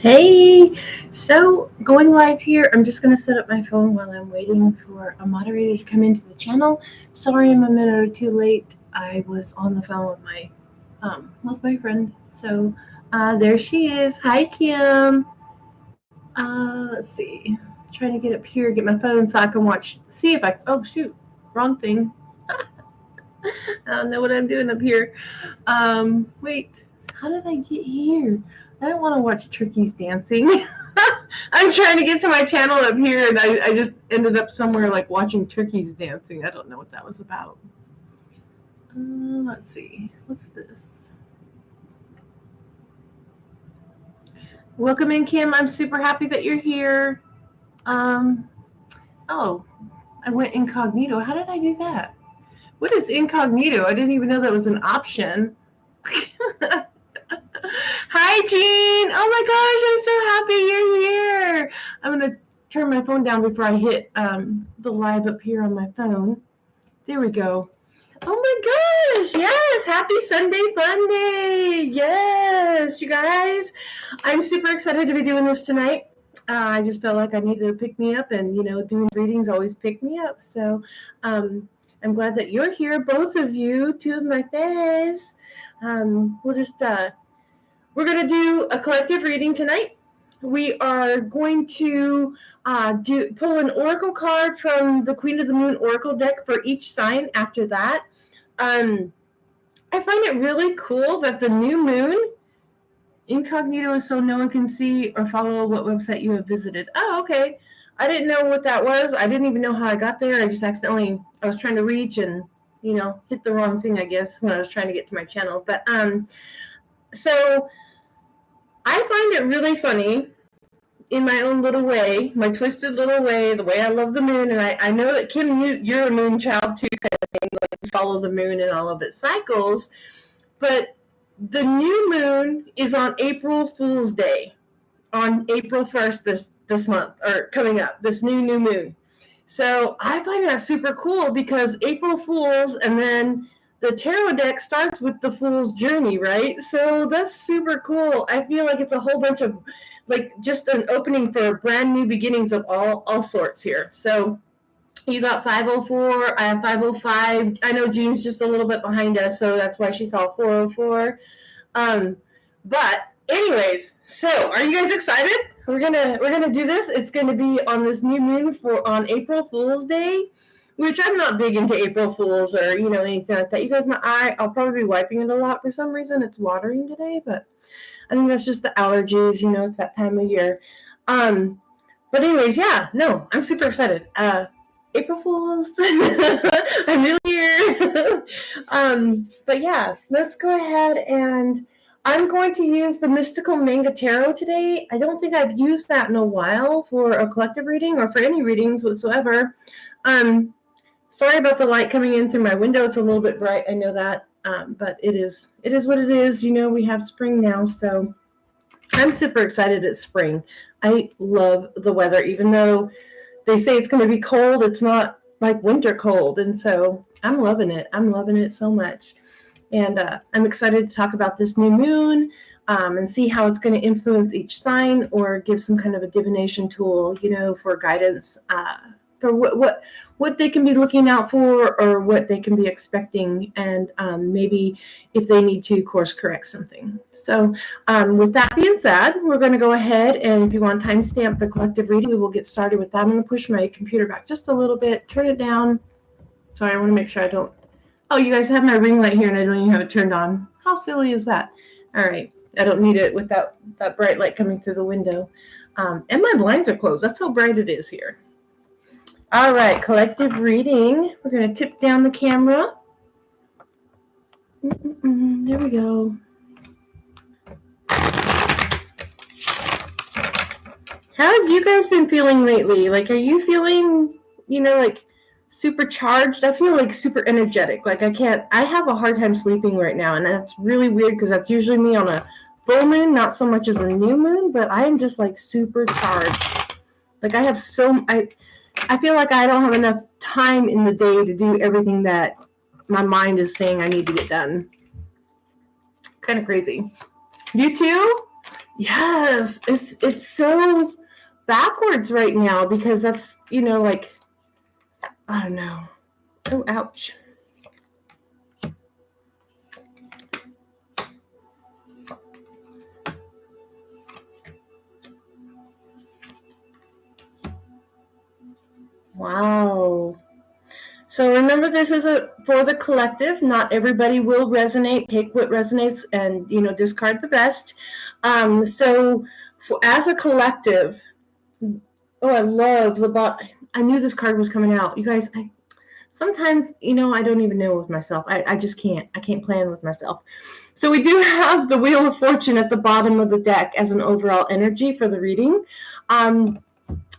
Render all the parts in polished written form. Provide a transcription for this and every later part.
Hey, so going live here. I'm just going to set up my phone while I'm waiting for a moderator to come into the channel. Sorry I'm a minute or two late. I was on the phone with my friend. So there she is. Hi, Kim. Let's see. Trying to get up here, get my phone so I can see if I, oh shoot, wrong thing. I don't know what I'm doing up here. Wait, how did I get here? I don't want to watch turkeys dancing. I'm trying to get to my channel up here, and I just ended up somewhere like watching turkeys dancing. I don't know what that was about. Let's see. What's this? Welcome in, Kim. I'm super happy that you're here. Oh, I went incognito. How did I do that? What is incognito? I didn't even know that was an option. Hi, Jean. Oh my gosh, I'm so happy you're here. I'm going to turn my phone down before I hit the live up here on my phone. There we go. Oh my gosh, yes. Happy Sunday Fun Day. Yes, you guys. I'm super excited to be doing this tonight. I just felt like I needed to pick me up, and, doing readings always pick me up. So I'm glad that you're here, both of you, two of my faves. We're going to do a collective reading tonight. We are going to pull an oracle card from the Queen of the Moon oracle deck for each sign after that. I find it really cool that the new moon, incognito is so no one can see or follow what website you have visited. Oh, okay. I didn't know what that was. I didn't even know how I got there. I just accidentally, I was trying to reach and, hit the wrong thing, I guess, when I was trying to get to my channel. But so I find it really funny in my own little way, my twisted little way, the way I love the moon. And I know that, Kim, you're a moon child too, kind of thing, like you follow the moon and all of its cycles. But the new moon is on April Fool's Day, on April 1st this month, or coming up, this new moon. So I find that super cool because April Fools, and then the tarot deck starts with the Fool's Journey, right? So that's super cool. I feel like it's a whole bunch of, like, just an opening for brand new beginnings of all sorts here. So you got 504, I have 505. I know Jean's just a little bit behind us, so that's why she saw 404. But anyways, so are you guys excited? We're gonna do this. It's gonna be on this new moon on April Fool's Day, which I'm not big into April Fools or anything like that. You guys, I'll probably be wiping it a lot for some reason. It's watering today, but I think that's just the allergies. It's that time of year. But anyways, yeah, no, I'm super excited. April Fools. I'm really here. But yeah, let's go ahead, and I'm going to use the Mystical Manga Tarot today. I don't think I've used that in a while for a collective reading or for any readings whatsoever. Sorry about the light coming in through my window. It's a little bit bright, I know that. But it is what it is. We have spring now, so I'm super excited it's spring. I love the weather, even though they say it's going to be cold. It's not like winter cold, and so I'm loving it. I'm loving it so much. And I'm excited to talk about this new moon and see how it's going to influence each sign or give some kind of a divination tool, for guidance for what they can be looking out for or what they can be expecting, and maybe if they need to course correct something. So with that being said, we're going to go ahead, and if you want to timestamp the collective reading, we will get started with that. I'm going to push my computer back just a little bit, turn it down. Sorry, I want to make sure I don't. Oh, you guys have my ring light here, and I don't even have it turned on. How silly is that? All right. I don't need it without that bright light coming through the window. And my blinds are closed. That's how bright it is here. All right. Collective reading. We're going to tip down the camera. There we go. How have you guys been feeling lately? Like, are you feeling, like, super charged? I feel like super energetic. Like I have a hard time sleeping right now, and that's really weird because that's usually me on a full moon, not so much as a new moon, but I am just like super charged. Like I feel like I don't have enough time in the day to do everything that my mind is saying I need to get done. Kind of crazy. You too? Yes, it's so backwards right now because that's, like, I don't know. Oh, ouch. Wow. So remember, this is for the collective. Not everybody will resonate. Take what resonates and, discard the rest. So as a collective, oh, I love the I knew this card was coming out. You guys, sometimes, I don't even know with myself. I just can't. I can't plan with myself. So we do have the Wheel of Fortune at the bottom of the deck as an overall energy for the reading.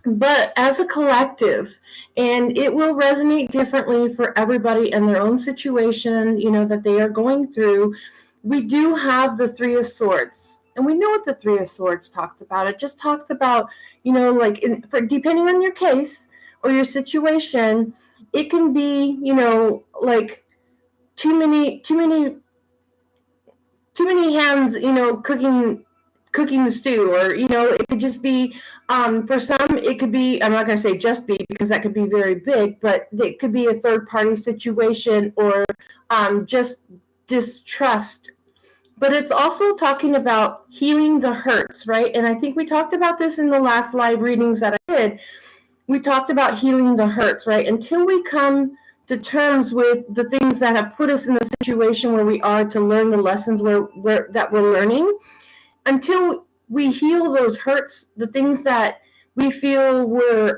But as a collective, and it will resonate differently for everybody and their own situation, that they are going through. We do have the Three of Swords. And we know what the Three of Swords talks about. It just talks about, like, depending on your case or your situation, it can be, like too many hands, cooking the stew, or it could just be, for some it could be, I'm not going to say just be, because that could be very big, but it could be a third party situation, or just distrust. But it's also talking about healing the hurts, right? And I think we talked about this in the last live readings that I did. We talked about healing the hurts, right? Until we come to terms with the things that have put us in the situation where we are, to learn the lessons that we're learning, until we heal those hurts, the things that we feel were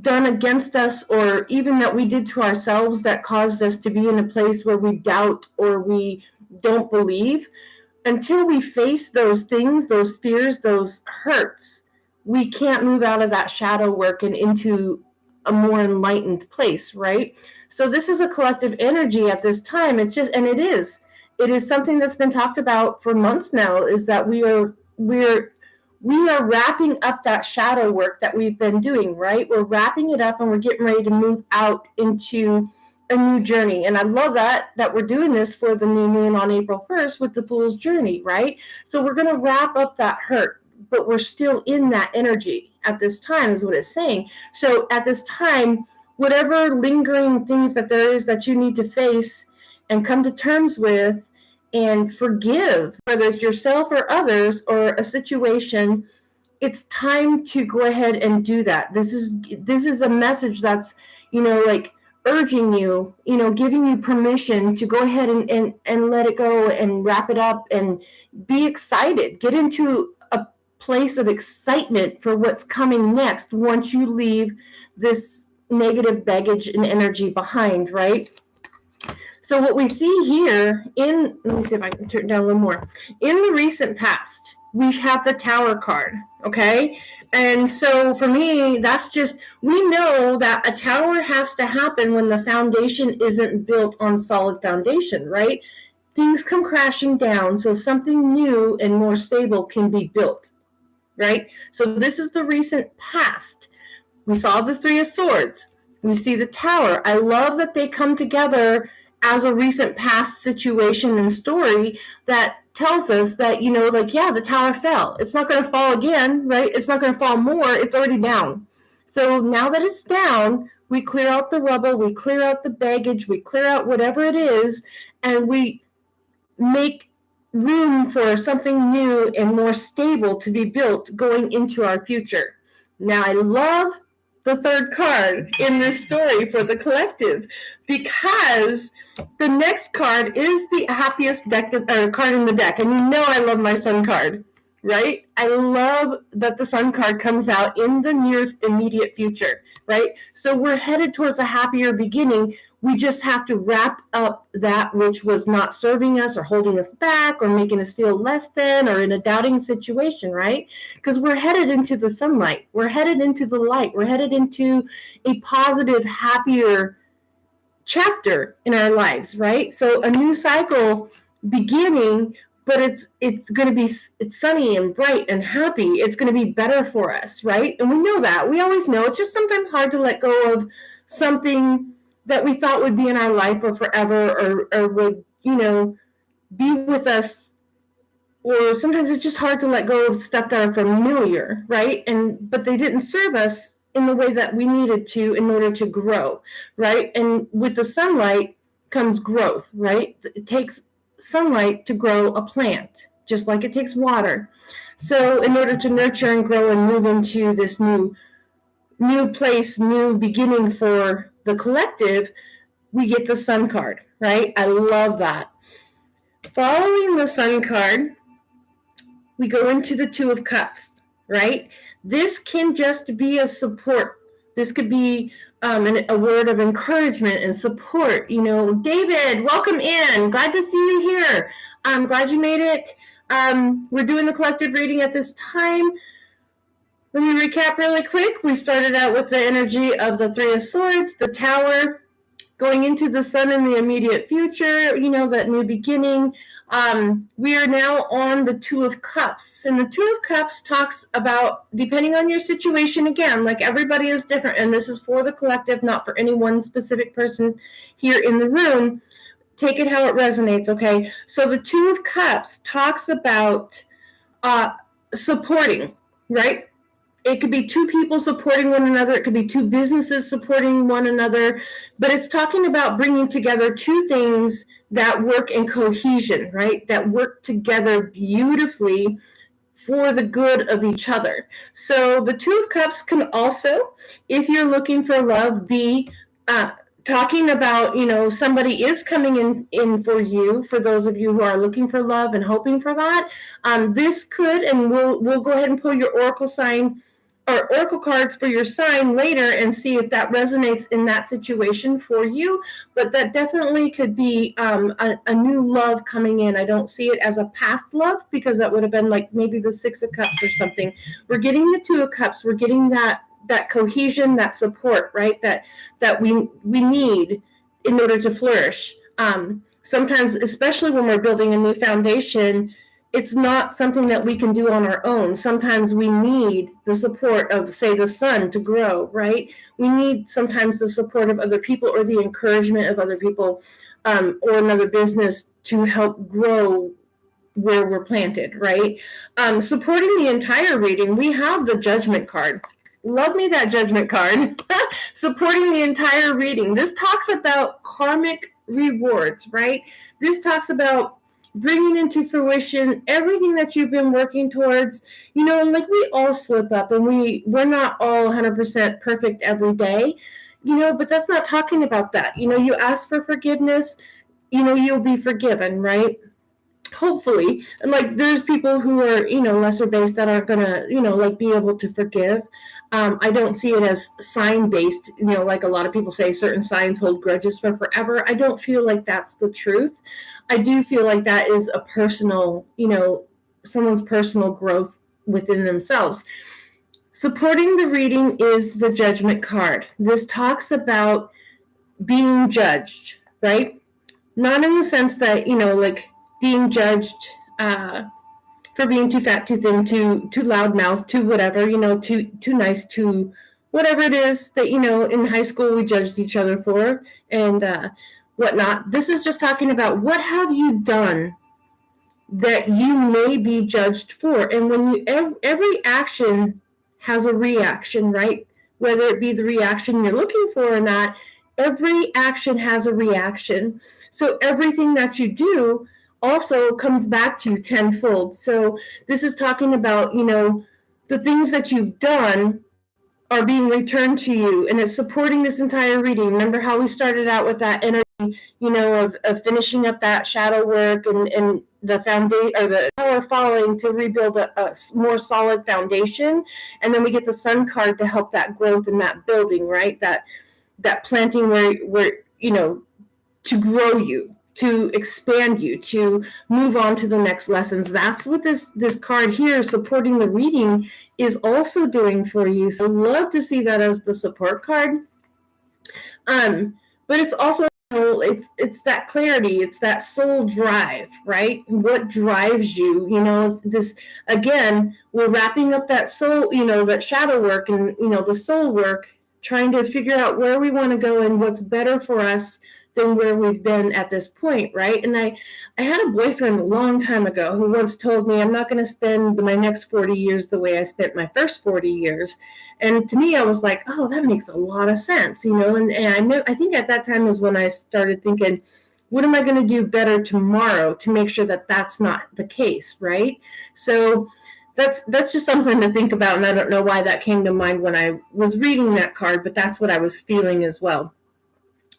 done against us, or even that we did to ourselves, that caused us to be in a place where we doubt or we don't believe, until we face those things, those fears, those hurts, we can't move out of that shadow work and into a more enlightened place, right? So this is a collective energy at this time. It's just, and it is something that's been talked about for months now, is that we are wrapping up that shadow work that we've been doing, right? We're wrapping it up and we're getting ready to move out into a new journey. And I love that we're doing this for the new moon on April 1st with the Fool's Journey, right? So we're going to wrap up that hurt, but we're still in that energy at this time, is what it's saying. So at this time, whatever lingering things that there is that you need to face and come to terms with and forgive, whether it's yourself or others or a situation, it's time to go ahead and do that. This is a message that's, like, urging you, giving you permission to go ahead and let it go and wrap it up and be excited. Get into a place of excitement for what's coming next once you leave this negative baggage and energy behind, right? So what we see here let me see if I can turn it down a little more. In the recent past, we have the Tower card, okay? And so for me, that's just, we know that a tower has to happen when the foundation isn't built on solid foundation, right? Things come crashing down, so something new and more stable can be built, right? So this is the recent past. We saw the Three of Swords. We see the Tower. I love that they come together as a recent past situation and story that tells us that, the tower fell. It's not going to fall again, right? It's not going to fall more. It's already down. So now that it's down, we clear out the rubble, we clear out the baggage, we clear out whatever it is, and we make room for something new and more stable to be built going into our future. Now, I love the third card in this story for the collective, because the next card is the happiest card in the deck. And I love my Sun card, right? I love that the Sun card comes out in the near immediate future, right? So we're headed towards a happier beginning. We just have to wrap up that which was not serving us or holding us back or making us feel less than or in a doubting situation, right? Because we're headed into the sunlight. We're headed into the light. We're headed into a positive, happier chapter in our lives, right? So a new cycle beginning, but it's going to be, it's sunny and bright and happy. It's going to be better for us, right? And we know that. We always know. It's just sometimes hard to let go of something that we thought would be in our life or forever, or would, be with us or sometimes it's just hard to let go of stuff that are familiar, right? But they didn't serve us in the way that we needed to in order to grow, right? And with the sunlight comes growth, right? It takes sunlight to grow a plant, just like it takes water. So in order to nurture and grow and move into this new place, new beginning for the collective, we get the sun card, right? I love that. Following the sun card, we go into the Two of Cups, right? This can just be a support. This could be a word of encouragement and support. David, welcome in. Glad to see you here. I'm glad you made it. We're doing the collective reading at this time. Let me recap really quick. We started out with the energy of the Three of Swords, the Tower, going into the sun in the immediate future, that new beginning. We are now on the Two of Cups. And the Two of Cups talks about, depending on your situation, again, like everybody is different, and this is for the collective, not for any one specific person here in the room. Take it how it resonates, okay? So the Two of Cups talks about supporting, right? It could be two people supporting one another. It could be two businesses supporting one another. But it's talking about bringing together two things that work in cohesion, right? That work together beautifully for the good of each other. So the Two of Cups can also, if you're looking for love, be talking about, somebody is coming in for you, for those of you who are looking for love and hoping for that. This could, and we'll go ahead and pull your oracle sign or oracle cards for your sign later and see if that resonates in that situation for you. But that definitely could be a new love coming in. I don't see it as a past love, because that would have been like maybe the Six of Cups or something. We're getting the Two of Cups. We're getting that cohesion, that support, right? That we need in order to flourish. Sometimes, especially when we're building a new foundation, it's not something that we can do on our own. Sometimes we need the support of, say, the sun to grow, right? We need sometimes the support of other people or the encouragement of other people, or another business to help grow where we're planted, right? Supporting the entire reading, we have the Judgment card. Love me that Judgment card. Supporting the entire reading. This talks about karmic rewards, right? This talks about bringing into fruition everything that you've been working towards. Like we all slip up, and we're not all 100% perfect every day, but that's not talking about that. You ask for forgiveness, you'll be forgiven, right? Hopefully. And like there's people who are, lesser based that aren't gonna, like be able to forgive. I don't see it as sign based, like a lot of people say certain signs hold grudges for forever. I don't feel like that's the truth. I do feel like that is a personal, someone's personal growth within themselves. Supporting the reading is the Judgment card. This talks about being judged, right? Not in the sense that, like being judged for being too fat, too thin, too loud mouth, too whatever, too nice, too whatever it is that, in high school we judged each other for and whatnot. This is just talking about what have you done that you may be judged for. And when every action has a reaction, right? Whether it be the reaction you're looking for or not, every action has a reaction. So everything that you do also comes back to you tenfold. So this is talking about, the things that you've done are being returned to you, and it's supporting this entire reading. Remember how we started out with that energy, of finishing up that shadow work and the foundation, or the tower falling to rebuild a more solid foundation. And then we get the Sun card to help that growth and that building, right? That planting where to grow you, to expand you, to move on to the next lessons. That's what this card here, supporting the reading, is also doing for you. So I'd love to see that as the support card. But it's also, it's that clarity, it's that soul drive, right? What drives you? It's this, again, we're wrapping up that soul, that shadow work and, the soul work, trying to figure out where we want to go and what's better for us than where we've been at this point, right? And I had a boyfriend a long time ago who once told me, I'm not going to spend my next 40 years the way I spent my first 40 years. And to me, I was like, oh, that makes a lot of sense, you know? And I think at that time is when I started thinking, what am I going to do better tomorrow to make sure that that's not the case, right? So that's just something to think about, and I don't know why that came to mind when I was reading that card, but that's what I was feeling as well.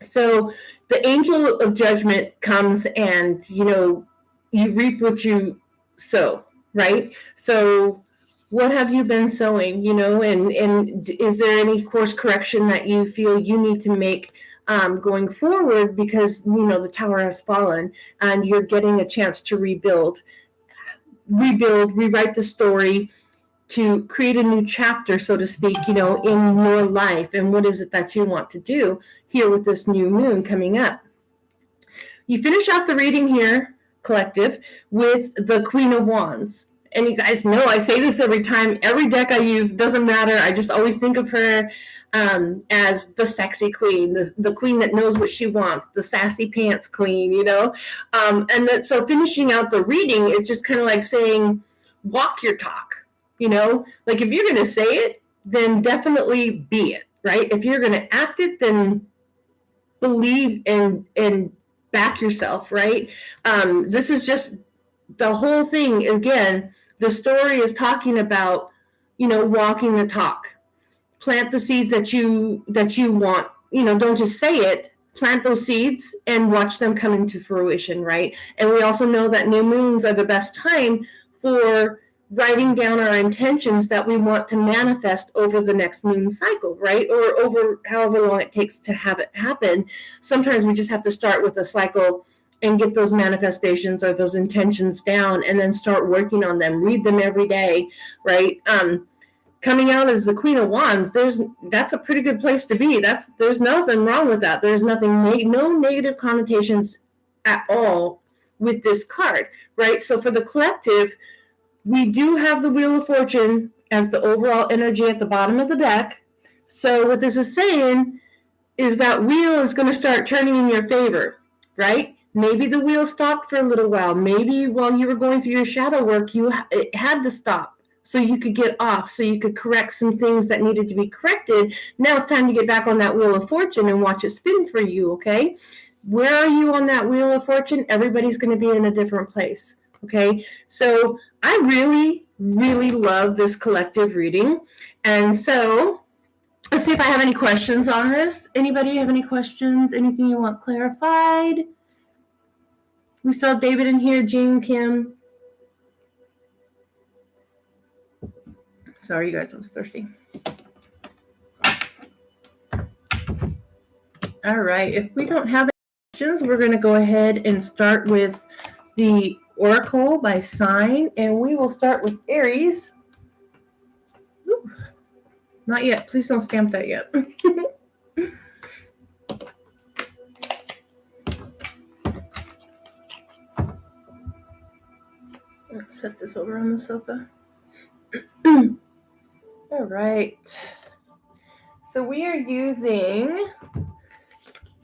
So the angel of judgment comes, and you reap what you sow, right? So what have you been sowing, and is there any course correction that you feel you need to make going forward, because the tower has fallen and you're getting a chance to rebuild, rewrite the story, to create a new chapter, so to speak, in your life. And what is it that you want to do here with this new moon coming up? You finish out the reading here, collective, with the Queen of Wands. And you guys know I say this every time, every deck I use, doesn't matter. I just always think of her as the sexy queen, the queen that knows what she wants, the sassy pants queen, so finishing out the reading is just kind of like saying, walk your talk, like if you're going to say it, then definitely be it, right? If you're going to act it, then believe and back yourself, right? This is just the whole thing. Again, the story is talking about, walking the talk. Plant the seeds that you want, don't just say it, plant those seeds and watch them come into fruition, right? And we also know that new moons are the best time for writing down our intentions that we want to manifest over the next moon cycle, right? Or over however long it takes to have it happen. Sometimes we just have to start with a cycle and get those manifestations or those intentions down, and then start working on them, read them every day, right? Coming out as the Queen of Wands, that's a pretty good place to be. There's nothing wrong with that. There's no negative connotations at all with this card, right? So for the collective, we do have the Wheel of Fortune as the overall energy at the bottom of the deck. So what this is saying is that wheel is going to start turning in your favor, right? Maybe the wheel stopped for a little while. Maybe while you were going through your shadow work, it had to stop so you could get off, so you could correct some things that needed to be corrected. Now it's time to get back on that Wheel of Fortune and watch it spin for you, okay? Where are you on that Wheel of Fortune? Everybody's going to be in a different place, okay? So I really, really love this collective reading. And so let's see if I have any questions on this. Anybody have any questions? Anything you want clarified? We saw David in here, Jean, Kim. Sorry, you guys, I was thirsty. All right, if we don't have any questions, we're going to go ahead and start with the Oracle by sign, and we will start with Aries. Ooh, not yet. Please don't stamp that yet. Let's set this over on the sofa. All right. So we are using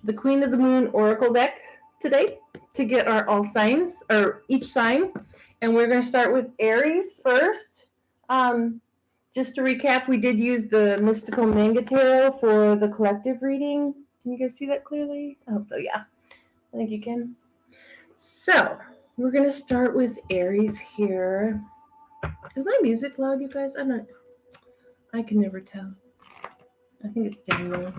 the Queen of the Moon Oracle deck today to get our all signs, or each sign. And we're going to start with Aries first. Just to recap, we did use the Mystical Manga Tarot for the collective reading. Can you guys see that clearly? I hope so, yeah. I think you can. So we're going to start with Aries here. Is my music loud, you guys? I can never tell. I think it's down low.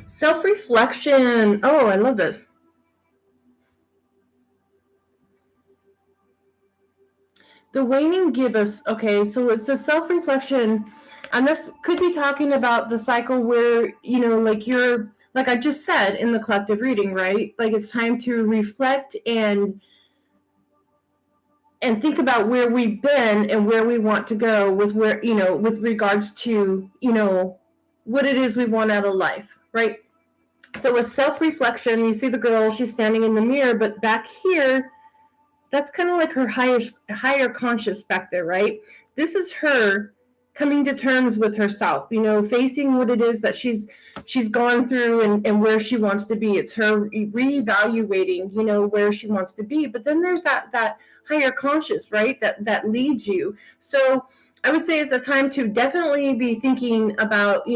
Self-reflection. Oh, I love this. The waning gibbous. Okay, so it's a self-reflection. And this could be talking about the cycle where, like I just said in the collective reading, right? Like it's time to reflect and think about where we've been and where we want to go with with regards to, what it is we want out of life, right? So with self-reflection, you see the girl, she's standing in the mirror, but back here, that's kind of like her higher conscious back there, right? This is her coming to terms with herself, facing what it is that she's gone through and where she wants to be. It's her reevaluating, where she wants to be. But then there's that higher conscious, right? That leads you. So I would say it's a time to definitely be thinking about,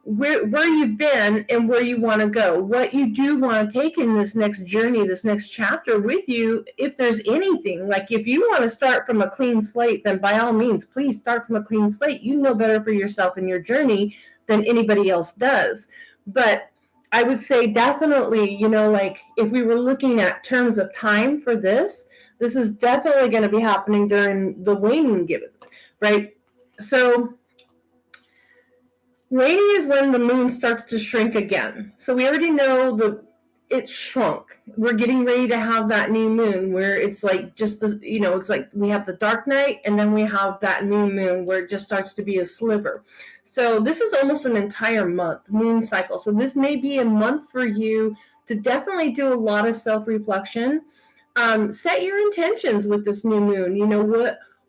where you've been and where you want to go, what you do want to take in this next journey, this next chapter with you. If there's anything, like if you want to start from a clean slate, then by all means, please start from a clean slate. You know better for yourself and your journey than anybody else does. But I would say definitely, like if we were looking at terms of time for this is definitely going to be happening during the waning gibbons, right? So waning is when the moon starts to shrink again. So we already know it's shrunk. We're getting ready to have that new moon where it's like just it's like we have the dark night and then we have that new moon where it just starts to be a sliver. So this is almost an entire month, moon cycle. So this may be a month for you to definitely do a lot of self-reflection. Set your intentions with this new moon.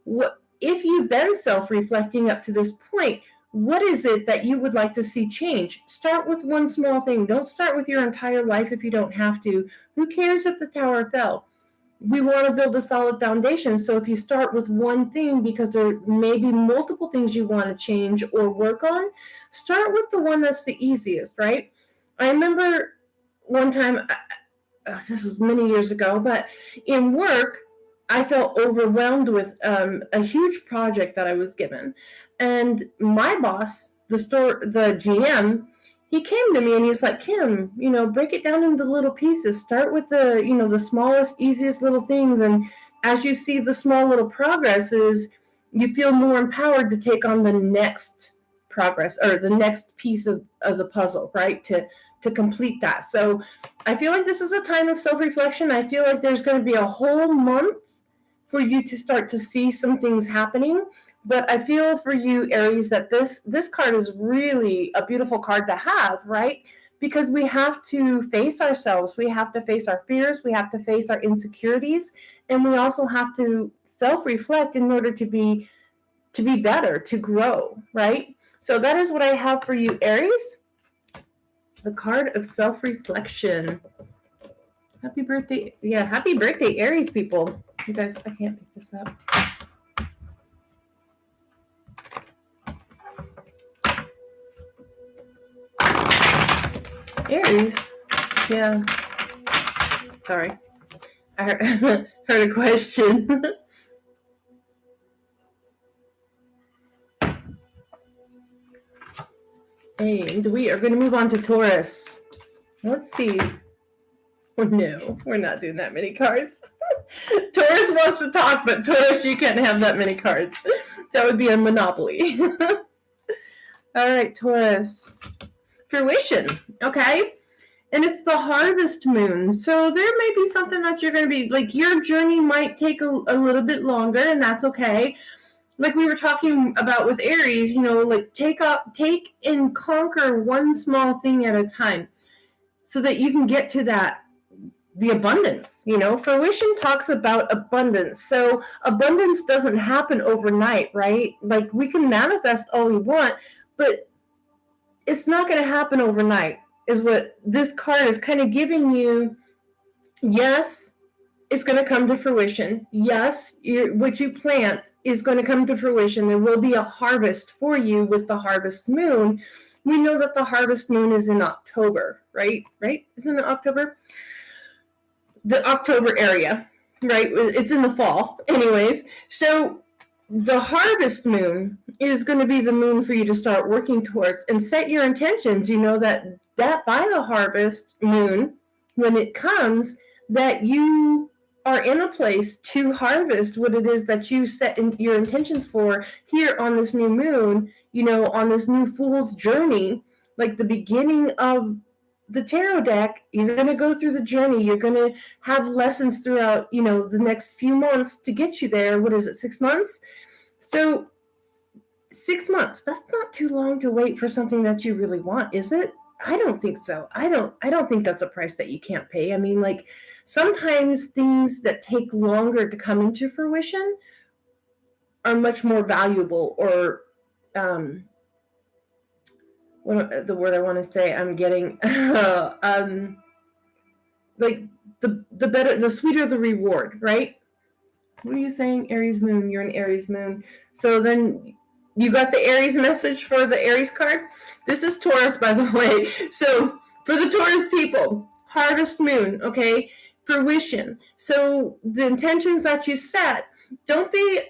What if you've been self-reflecting up to this point, what is it that you would like to see change? Start with one small thing. Don't start with your entire life if you don't have to. Who cares if the tower fell? We want to build a solid foundation. So if you start with one thing, because there may be multiple things you want to change or work on, start with the one that's the easiest, right? I remember one time, this was many years ago, but in work, I felt overwhelmed with a huge project that I was given. And my boss, the GM, he came to me and he's like, Kim, break it down into little pieces. Start with the smallest, easiest little things. And as you see the small little progresses, you feel more empowered to take on the next progress or the next piece of the puzzle, right? To complete that. So I feel like this is a time of self-reflection. I feel like there's going to be a whole month for you to start to see some things happening. But I feel for you, Aries, that this card is really a beautiful card to have, right? Because we have to face ourselves. We have to face our fears. We have to face our insecurities. And we also have to self-reflect in order to be better, to grow, right? So that is what I have for you, Aries. The card of self-reflection. Happy birthday. Yeah, happy birthday, Aries people. You guys, I can't pick this up. Aries. Yeah. Sorry. I heard a question. And we are going to move on to Taurus. Let's see. Oh, no, we're not doing that many cards. Taurus wants to talk, but Taurus, you can't have that many cards. That would be a monopoly. All right, Taurus. Fruition, okay? And it's the harvest moon. So there may be something that you're going to be, like your journey might take a little bit longer, and that's okay. Like we were talking about with Aries, like take and conquer one small thing at a time so that you can get to the abundance. Fruition talks about abundance. So abundance doesn't happen overnight, right? Like we can manifest all we want, but it's not going to happen overnight, is what this card is kind of giving you. Yes, it's going to come to fruition. Yes, what you plant is going to come to fruition. There will be a harvest for you with the harvest moon. We know that the harvest moon is in October, right? Isn't it October? The October area, right? It's in the fall. Anyways, so the harvest moon is going to be the moon for you to start working towards and set your intentions. That by the harvest moon, when it comes, that you are in a place to harvest what it is that you set in your intentions for here on this new moon, on this new fool's journey, like the beginning of the tarot deck. You're going to go through the journey. You're going to have lessons throughout, the next few months to get you there. What is it, 6 months? So 6 months, that's not too long to wait for something that you really want, is it? I don't think so. I don't think that's a price that you can't pay. I mean, like, sometimes things that take longer to come into fruition are much more valuable, or what the word I want to say I'm getting like the better, the sweeter the reward, right? What are you saying? Aries moon. You're an Aries moon. So then you got the Aries message for the Aries card. This is Taurus, by the way. So for the Taurus people, harvest moon, okay? Fruition. So the intentions that you set, don't be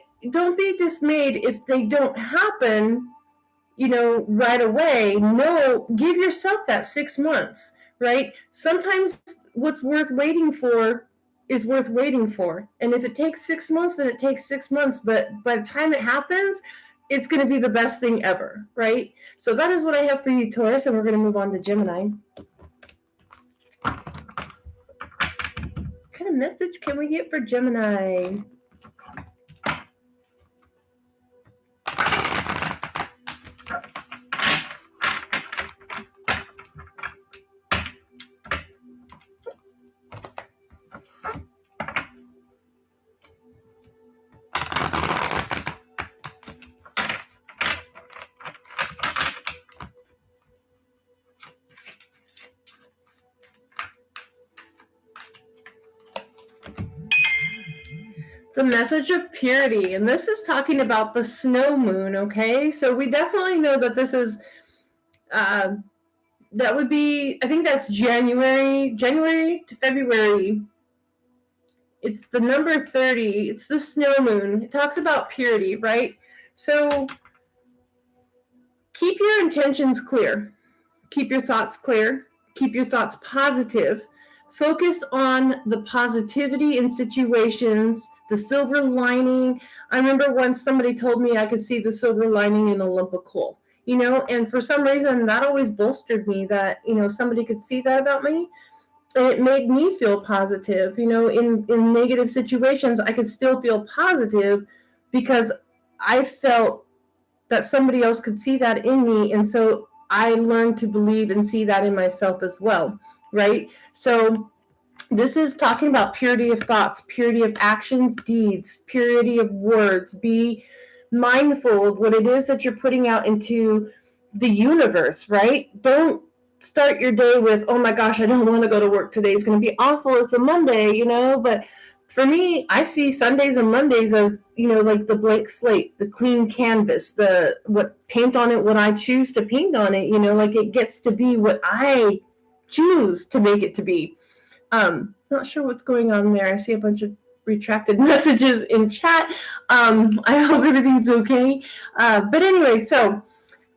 dismayed if they don't happen, right away. No, give yourself that 6 months, right? Sometimes what's worth waiting for is worth waiting for. And if it takes 6 months, then it takes 6 months. But by the time it happens, it's going to be the best thing ever, right? So that is what I have for you, Taurus, and we're going to move on to Gemini. What kind of message can we get for Gemini? The message of purity, and this is talking about the snow moon, okay? So we definitely know that this is, that would be, I think that's January to February. It's the number 30. It's the snow moon. It talks about purity, right? So keep your intentions clear. Keep your thoughts clear. Keep your thoughts positive. Focus on the positivity in situations, the silver lining. I remember once somebody told me I could see the silver lining in a lump of coal, and for some reason that always bolstered me, that, somebody could see that about me. And it made me feel positive. In negative situations, I could still feel positive because I felt that somebody else could see that in me. And so I learned to believe and see that in myself as well, right? So this is talking about purity of thoughts, purity of actions, deeds, purity of words. Be mindful of what it is that you're putting out into the universe, right? Don't start your day with, oh my gosh, I don't want to go to work today. It's going to be awful. It's a Monday, But for me, I see Sundays and Mondays as, like the blank slate, the clean canvas, the what paint on it, what I choose to paint on it, like it gets to be what I choose to make it to be. Not sure what's going on there. I see a bunch of retracted messages in chat. I hope everything's okay. But anyway, so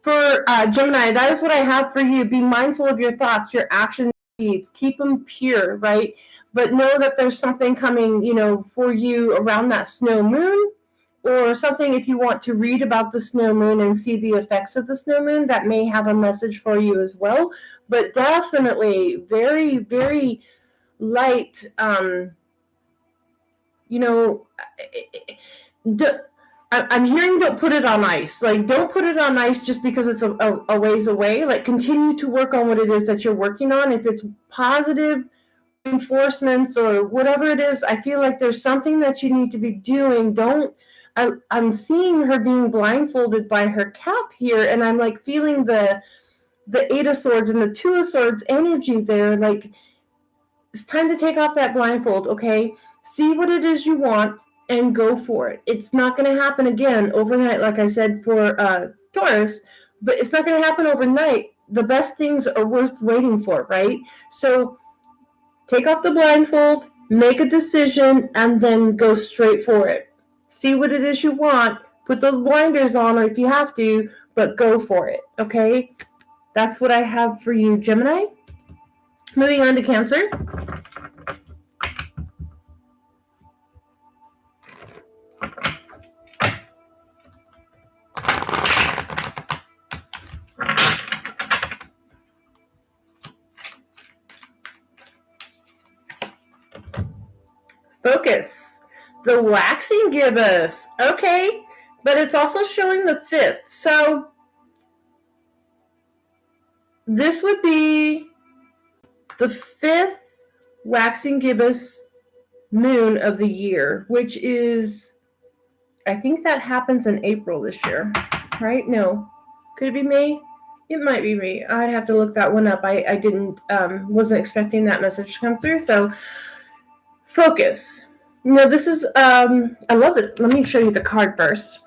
for Gemini, that is what I have for you. Be mindful of your thoughts, your actions, deeds. Keep them pure, right? But know that there's something coming, for you around that snow moon, or something if you want to read about the snow moon and see the effects of the snow moon, that may have a message for you as well. But definitely very, very light, I'm hearing don't put it on ice. Like, don't put it on ice just because it's a ways away. Like, continue to work on what it is that you're working on. If it's positive reinforcements or whatever it is, I feel like there's something that you need to be doing. I'm seeing her being blindfolded by her cap here, and I'm like feeling the Eight of Swords and the Two of Swords energy there. Like, it's time to take off that blindfold, okay? See what it is you want and go for it. It's not going to happen again overnight, like I said for Taurus, but it's not going to happen overnight. The best things are worth waiting for, right? So take off the blindfold, make a decision, and then go straight for it. See what it is you want. Put those blinders on, or if you have to, but go for it, okay? That's what I have for you, Gemini. Moving on to Cancer. Focus. The waxing gibbous. Okay. But it's also showing the 5th. So this would be the 5th waxing gibbous moon of the year, which is, I think that happens in April this year, right? No, could it be May? It might be May. I'd have to look that one up. I didn't, wasn't expecting that message to come through. So focus. This is, I love it. Let me show you the card first.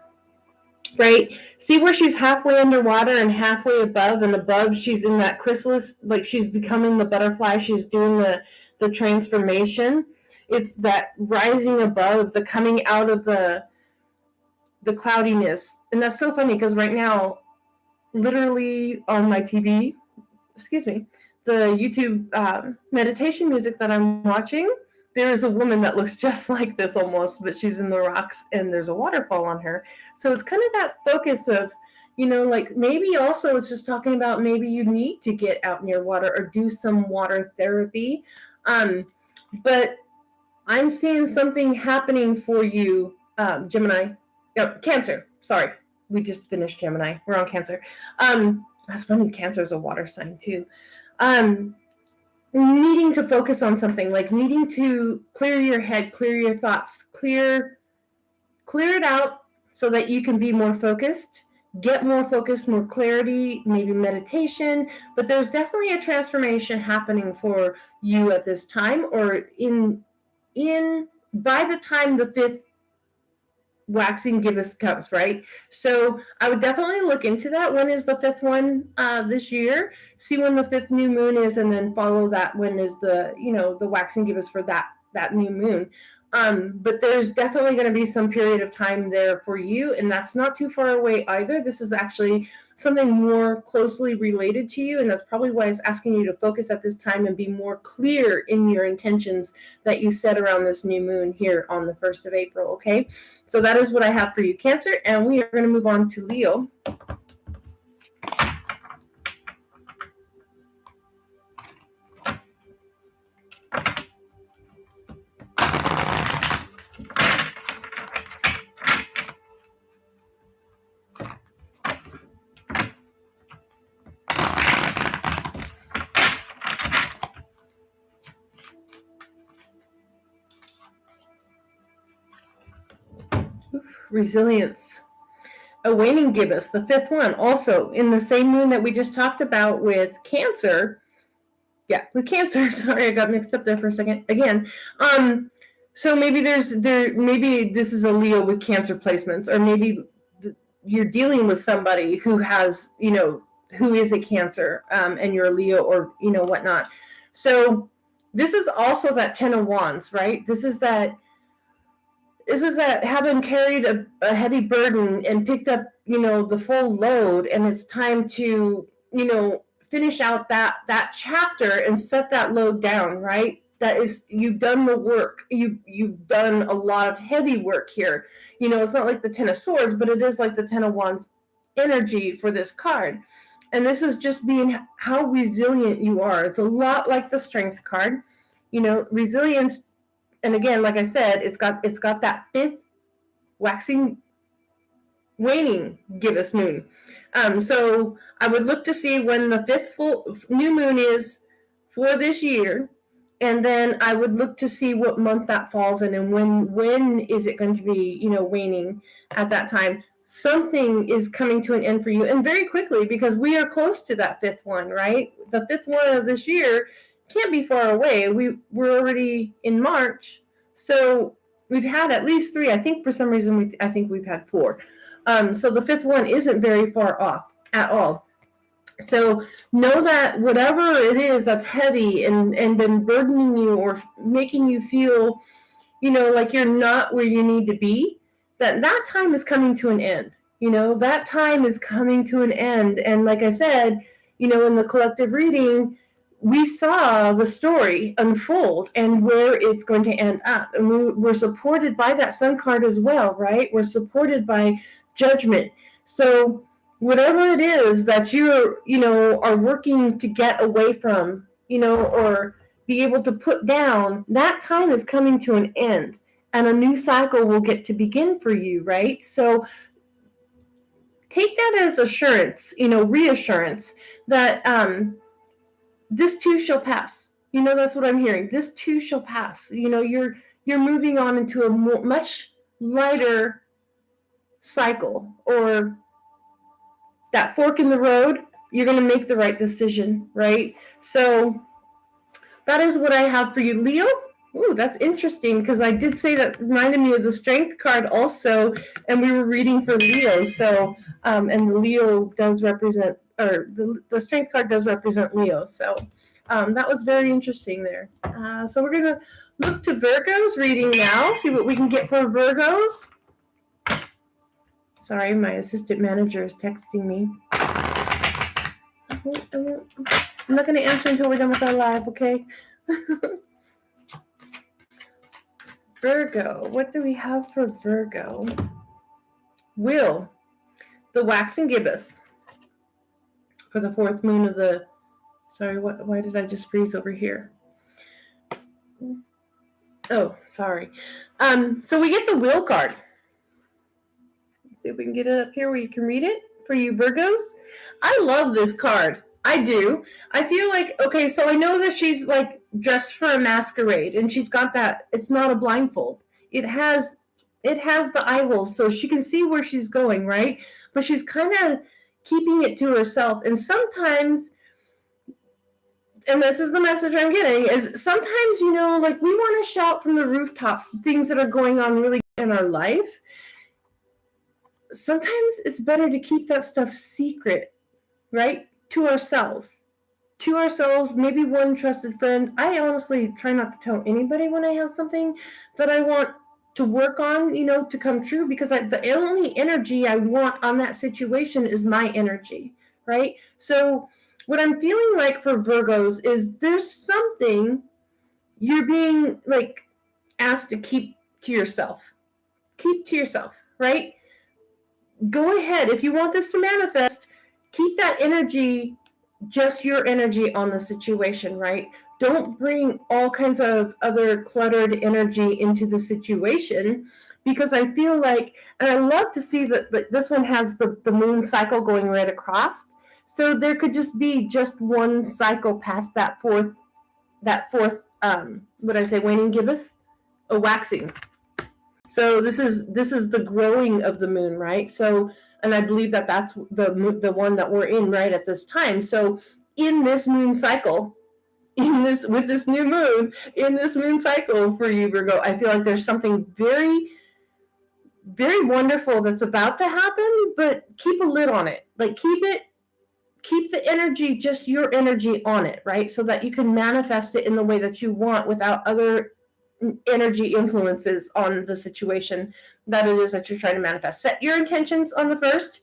Right? See where she's halfway underwater and halfway above, and above she's in that chrysalis, like she's becoming the butterfly. She's doing the transformation. It's that rising above, the coming out of the cloudiness. And that's so funny because right now, literally on my TV, the YouTube meditation music that I'm watching, there is a woman that looks just like this almost, but she's in the rocks and there's a waterfall on her. So it's kind of that focus of, like maybe also it's just talking about maybe you need to get out near water or do some water therapy. But I'm seeing something happening for you, Gemini. Cancer. Sorry. We just finished Gemini. We're on Cancer. That's funny. Cancer is a water sign too. Needing to focus on something, like needing to clear your head, clear your thoughts, clear it out so that you can be more focused, get more focus, more clarity, maybe meditation. But there's definitely a transformation happening for you at this time, or by the time the 5th waxing gibbous comes, right? So I would definitely look into that. When is the 5th one this year? See when the 5th new moon is, and then follow that. When is the the waxing gibbous for that new moon? But there's definitely going to be some period of time there for you, and that's not too far away either. This is actually something more closely related to you, and that's probably why it's asking you to focus at this time and be more clear in your intentions that you set around this new moon here on the 1st of April, okay? So that is what I have for you, Cancer, and we are going to move on to Leo. Resilience. A waning gibbous, the 5th one, also in the same moon that we just talked about with Cancer. Yeah, with Cancer. Sorry, I got mixed up there for a second. Again, so maybe maybe this is a Leo with Cancer placements, or maybe you're dealing with somebody who has, who is a Cancer, and you're a Leo, or whatnot. So this is also that 10 of Wands, right? This is that having carried a heavy burden and picked up, the full load, and it's time to, finish out that chapter and set that load down, right? That is, you've done the work. You've done a lot of heavy work here. It's not like the 10 of Swords, but it is like the 10 of Wands energy for this card. And this is just being how resilient you are. It's a lot like the Strength card. Resilience. And again, like I said, it's got that 5th waxing waning gibbous moon. So I would look to see when the 5th full new moon is for this year, and then I would look to see what month that falls in, and when is it going to be, waning at that time. Something is coming to an end for you, and very quickly, because we are close to that 5th one, right? The 5th one of this year can't be far away. We're already in March, so we've had at least 3. I think for some reason I think we've had 4. So the 5th one isn't very far off at all. So know that whatever it is that's heavy and been burdening you or making you feel, like you're not where you need to be, that time is coming to an end. That time is coming to an end. And like I said, in the collective reading, we saw the story unfold and where it's going to end up. And we're supported by that Sun card as well, right? We're supported by Judgment. So whatever it is that you are working to get away from, or be able to put down, that time is coming to an end, and a new cycle will get to begin for you, right? So take that as assurance, reassurance that this too shall pass. That's what I'm hearing. This too shall pass. You're moving on into a much lighter cycle, or that fork in the road. You're going to make the right decision, right? So that is what I have for you, Leo. Ooh, that's interesting, because I did say that reminded me of the Strength card also, and we were reading for Leo. So, and the Leo does represent, or the Strength card does represent Leo. So, that was very interesting there. So we're going to look to Virgo's reading now, see what we can get for Virgos. Sorry, my assistant manager is texting me. I'm not going to answer until we're done with our live, okay? Virgo, what do we have for Virgo? Will, the waxing gibbous for the fourth moon of the, sorry, why did I just freeze over here? Oh, sorry. So we get the Will card. Let's see if we can get it up here where you can read it for you Virgos. I love this card. I do. I feel like, okay, so I know that she's like dressed for a masquerade, and she's got that, it's not a blindfold. It has the eye holes, so she can see where she's going, right? But she's kind of keeping it to herself. And sometimes, and this is the message I'm getting, is sometimes, like we want to shout from the rooftops things that are going on really in our life. Sometimes it's better to keep that stuff secret, right? To ourselves, maybe one trusted friend. I honestly try not to tell anybody when I have something that I want to work on, to come true, because the only energy I want on that situation is my energy, right? So what I'm feeling like for Virgos is there's something you're being like asked to keep to yourself, right? Go ahead. If you want this to manifest, keep that energy, just your energy on the situation, right? Don't bring all kinds of other cluttered energy into the situation, because I feel like, and I love to see that this one has the moon cycle going right across. So there could just be just one cycle past that fourth, waning gibbous, a waxing. So this is the growing of the moon, right? So, and I believe that that's the one that we're in right at this time. So in this moon cycle, with this new moon, in this moon cycle for you, Virgo, I feel like there's something very, very wonderful that's about to happen, but keep a lid on it. Like keep the energy, just your energy on it, right? So that you can manifest it in the way that you want without other energy influences on the situation that it is that you're trying to manifest. Set your intentions on the first.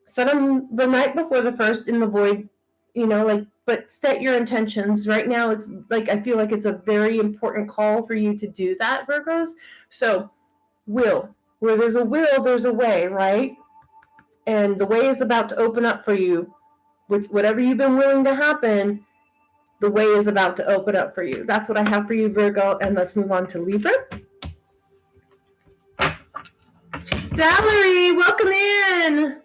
Set them the night before the first in the void, but set your intentions. Right now, it's like, I feel like it's a very important call for you to do that, Virgos. So, where there's a will, there's a way, right? And the way is about to open up for you. With whatever you've been willing to happen, the way is about to open up for you. That's what I have for you, Virgo. And let's move on to Libra. Valerie, welcome in.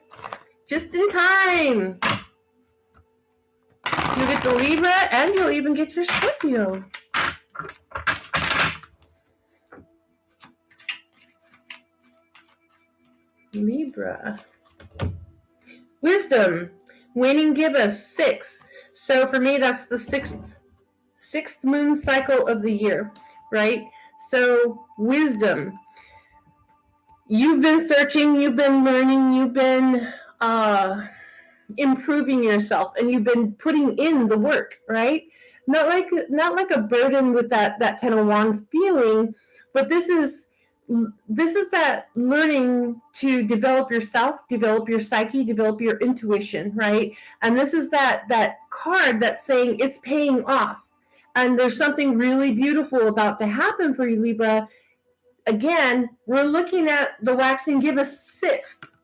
Just in time. You'll get the Libra, and you'll even get your Scorpio. Libra. Wisdom. Waning gibbous, 6. So for me, that's the sixth moon cycle of the year, right? So wisdom. You've been searching, you've been learning, you've been improving yourself, and you've been putting in the work, right? Not like a burden with that Ten of Wands feeling, but this is that learning to develop yourself, develop your psyche, develop your intuition, right? And this is that card that's saying it's paying off. And there's something really beautiful about to happen for you, Libra. Again, we're looking at the waxing gibbous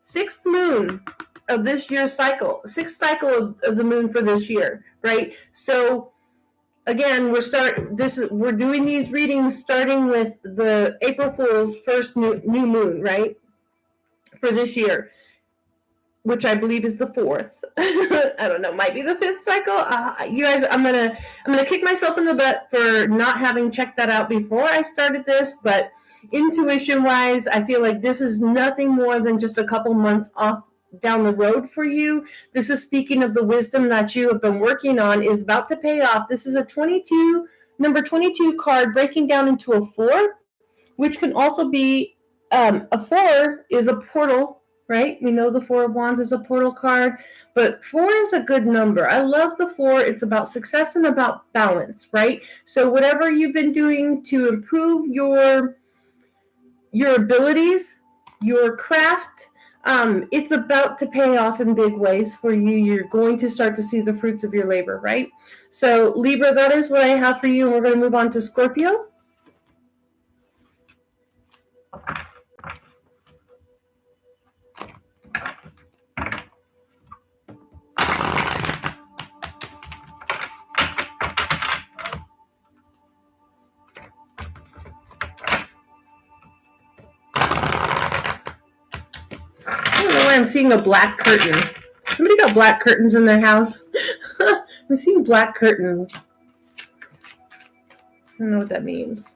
sixth moon of this year's cycle, sixth cycle of the moon for this year, right? So again, we're doing these readings starting with the April Fool's first new moon, right? For this year. which I believe is the fourth. I don't know, might be the fifth cycle. You guys, I'm gonna kick myself in the butt for not having checked that out before I started this, but intuition wise, I feel like this is nothing more than just a couple months off down the road for you. This is speaking of the wisdom that you have been working on is about to pay off. This is a number 22 card breaking down into a 4, which can also be a 4 is a portal, right? We know the 4 of Wands is a portal card, but 4 is a good number. I love the 4. It's about success and about balance, right? So whatever you've been doing to improve your abilities, your craft, it's about to pay off in big ways for you. You're going to start to see the fruits of your labor, right? So Libra, that is what I have for you, and we're going to move on to Scorpio. I don't know why I'm seeing a black curtain. Somebody got black curtains in their house. I'm seeing black curtains. I don't know what that means.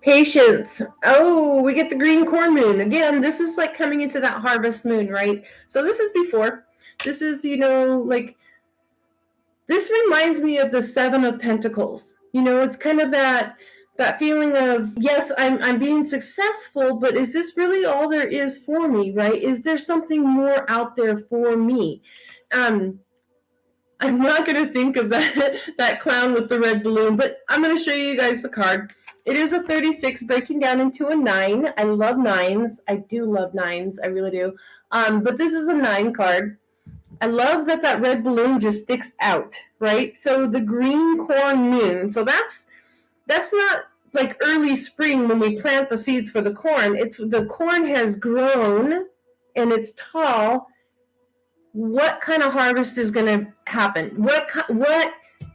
Patience. Oh, we get the green corn moon. Again, this is like coming into that harvest moon, right? So this is before. This is, like, this reminds me of the 7 of Pentacles. It's kind of that feeling of, yes, I'm being successful, but is this really all there is for me, right? Is there something more out there for me? I'm not going to think of that clown with the red balloon, but I'm going to show you guys the card. It is a 36 breaking down into a 9. I love 9s. I do love 9s. I really do. But this is a 9 card. I love that red balloon just sticks out, right? So the green corn moon. So that's not like early spring when we plant the seeds for the corn. It's the corn has grown and it's tall. What kind of harvest is going to happen? What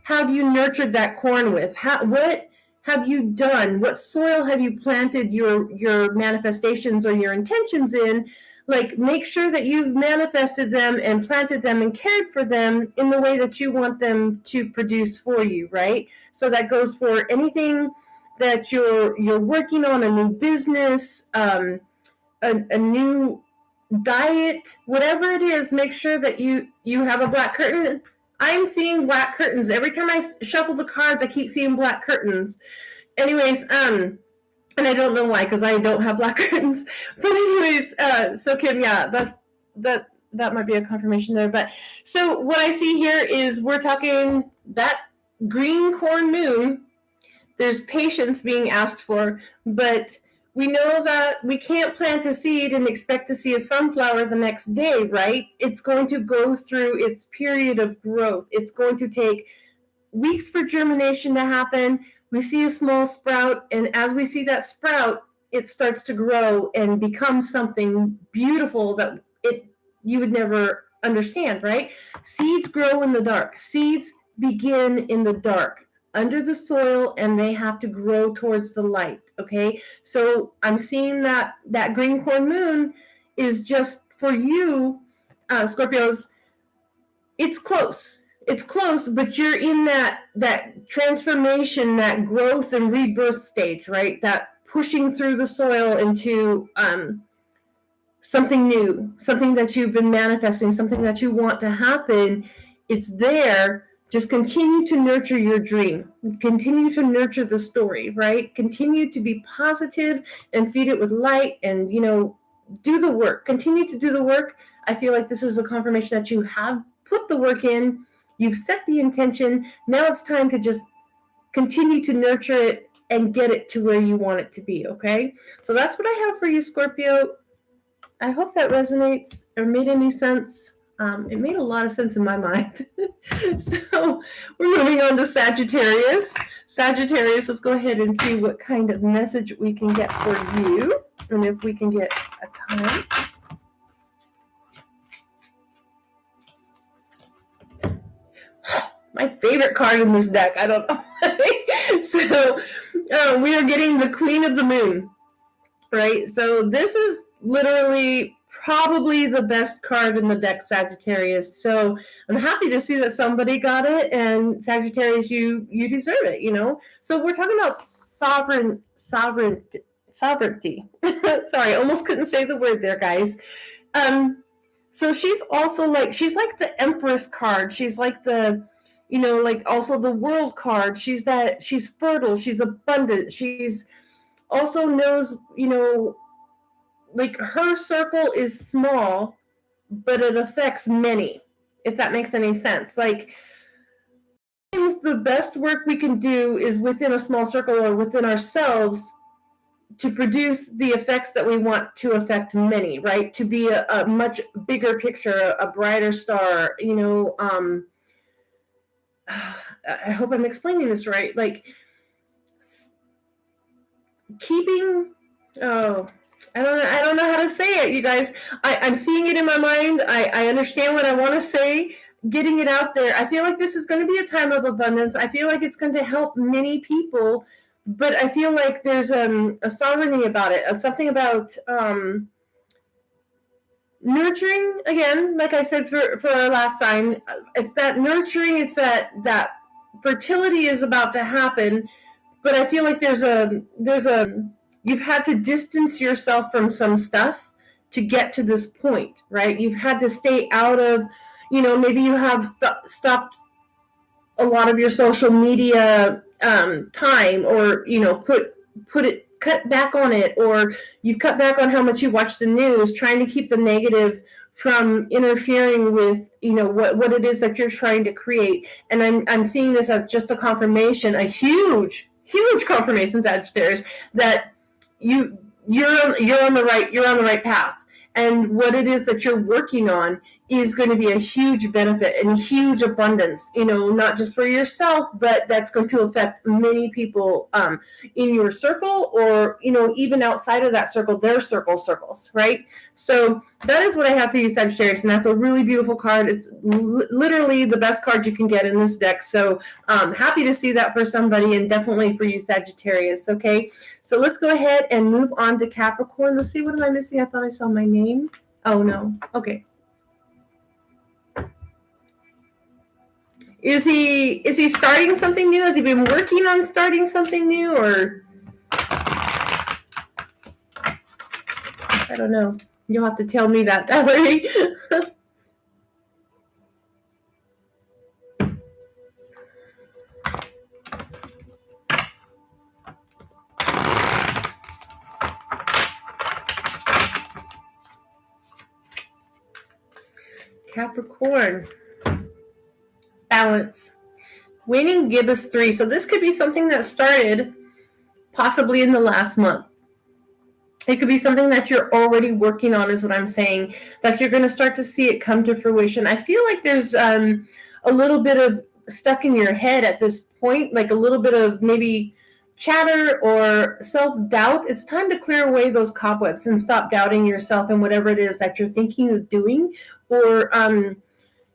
have you nurtured that corn with? What have you done? What soil have you planted your manifestations or your intentions in? Like, make sure that you've manifested them and planted them and cared for them in the way that you want them to produce for you, right? So that goes for anything that you're working on, a new business, a new diet, whatever it is. Make sure that you have a black curtain. I'm seeing black curtains. Every time I shuffle the cards, I keep seeing black curtains. Anyways, and I don't know why, because I don't have black curtains. But anyways, so Kim, yeah, that might be a confirmation there. But so what I see here is we're talking that green corn moon. There's patience being asked for, but we know that we can't plant a seed and expect to see a sunflower the next day, right? It's going to go through its period of growth. It's going to take weeks for germination to happen. We see a small sprout, and as we see that sprout, it starts to grow and become something beautiful that you would never understand, right? Seeds grow in the dark. Seeds begin in the dark, under the soil, and they have to grow towards the light, okay? So I'm seeing that green corn moon is just for you, Scorpios. It's close. It's close, but you're in that transformation, that growth and rebirth stage, right? That pushing through the soil into something new, something that you've been manifesting, something that you want to happen. It's there. Just continue to nurture your dream. Continue to nurture the story, right? Continue to be positive and feed it with light and, do the work. Continue to do the work. I feel like this is a confirmation that you have put the work in. You've set the intention. Now it's time to just continue to nurture it and get it to where you want it to be, okay? So that's what I have for you, Scorpio. I hope that resonates or made any sense. It made a lot of sense in my mind. So we're moving on to Sagittarius. Sagittarius, let's go ahead and see what kind of message we can get for you. And if we can get a time. My favorite card in this deck. I don't know. So we are getting the Queen of the Moon, right? So this is literally probably the best card in the deck, Sagittarius. So I'm happy to see that somebody got it, and Sagittarius, you deserve it, you know? So we're talking about sovereignty. Sorry, almost couldn't say the word there, guys. So she's also she's like the Empress card. She's like the, you know, like also the World card. She's fertile, she's abundant. She's also knows, you know, like her circle is small, but it affects many, if that makes any sense. Like, the best work we can do is within a small circle or within ourselves to produce the effects that we want to affect many, right? To be a much bigger picture, a brighter star, you know. I hope I'm explaining this right. Like, keeping, I don't know how to say it, you guys. I'm seeing it in my mind. I understand what I want to say. Getting it out there. I feel like this is going to be a time of abundance. I feel like it's going to help many people, but I feel like there's a sovereignty about it. Something about nurturing. Again, like I said for our last sign, it's that nurturing. It's that fertility is about to happen. But I feel like there's a you've had to distance yourself from some stuff to get to this point, right? You've had to stay out of, you know, maybe you have stopped a lot of your social media time, or, you know, cut back on it, or you've cut back on how much you watch the news, trying to keep the negative from interfering with, you know, what it is that you're trying to create. And I'm seeing this as just a confirmation, a huge confirmation, Sagittarius, that you're on the right path, and what it is that you're working on is going to be a huge benefit and huge abundance, you know, not just for yourself, but that's going to affect many people in your circle, or, you know, even outside of that circle, their circles, right? So that is what I have for you, Sagittarius, and that's a really beautiful card. It's literally the best card you can get in this deck. So happy to see that for somebody, and definitely for you, Sagittarius. Okay, so let's go ahead and move on to Capricorn. Let's see, what am I missing? I thought I saw my name. Oh no. Okay. Is he starting something new? Has he been working on starting something new, or I don't know. You'll have to tell me that, Valerie. Capricorn. Balance. Waning gibbous 3. So this could be something that started possibly in the last month. It could be something that you're already working on, is what I'm saying, that you're going to start to see it come to fruition. I feel like there's a little bit of stuck in your head at this point, like a little bit of maybe chatter or self-doubt. It's time to clear away those cobwebs and stop doubting yourself and whatever it is that you're thinking of doing, or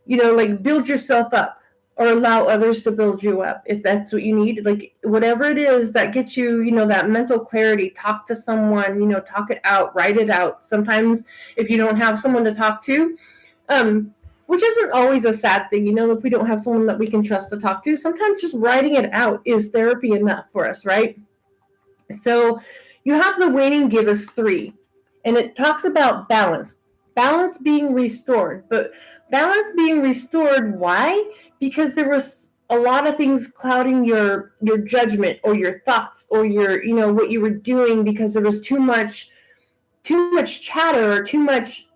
you know, like, build yourself up, or allow others to build you up if that's what you need. Like, whatever it is that gets you, you know, that mental clarity, talk to someone, you know, talk it out, write it out. Sometimes if you don't have someone to talk to, which isn't always a sad thing, you know, if we don't have someone that we can trust to talk to, sometimes just writing it out is therapy enough for us, right? So you have the waning gibbous 3, and it talks about balance being restored. But balance being restored, why? Because there was a lot of things clouding your judgment, or your thoughts, or your, you know, what you were doing, because there was too much chatter, or too much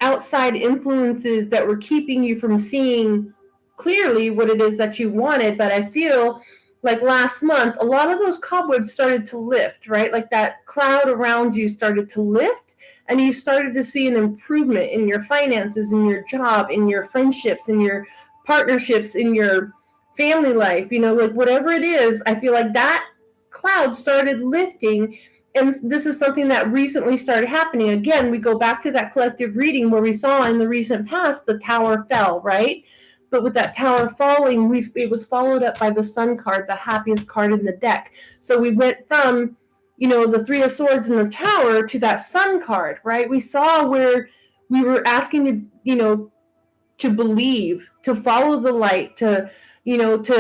outside influences that were keeping you from seeing clearly what it is that you wanted. But I feel like last month, a lot of those cobwebs started to lift, right? Like that cloud around you started to lift, and you started to see an improvement in your finances, in your job, in your friendships, in your partnerships, in your family life, you know, like whatever it is. I feel like that cloud started lifting, and this is something that recently started happening. Again, we go back to that collective reading where we saw in the recent past the tower fell, right? But with that tower falling, it was followed up by the Sun card, the happiest card in the deck. So we went from, you know, the 3 of Swords and the Tower to that Sun card, right? We saw where we were asking to believe, to follow the light, to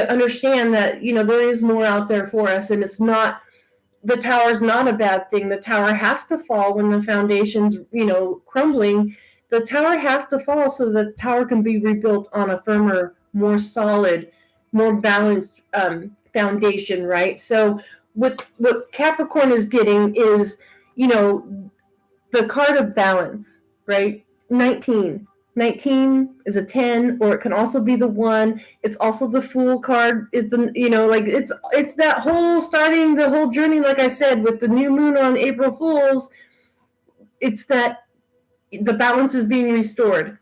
understand that, there is more out there for us, and it's not, the tower is not a bad thing. The tower has to fall when the foundation's, crumbling. The tower has to fall so that the tower can be rebuilt on a firmer, more solid, more balanced foundation, right? So what Capricorn is getting is, the card of balance, right? 19 is a 10, or it can also be the 1. It's also the Fool card, is the, it's that whole starting the whole journey, like I said, with the new moon on April Fools. It's that the balance is being restored.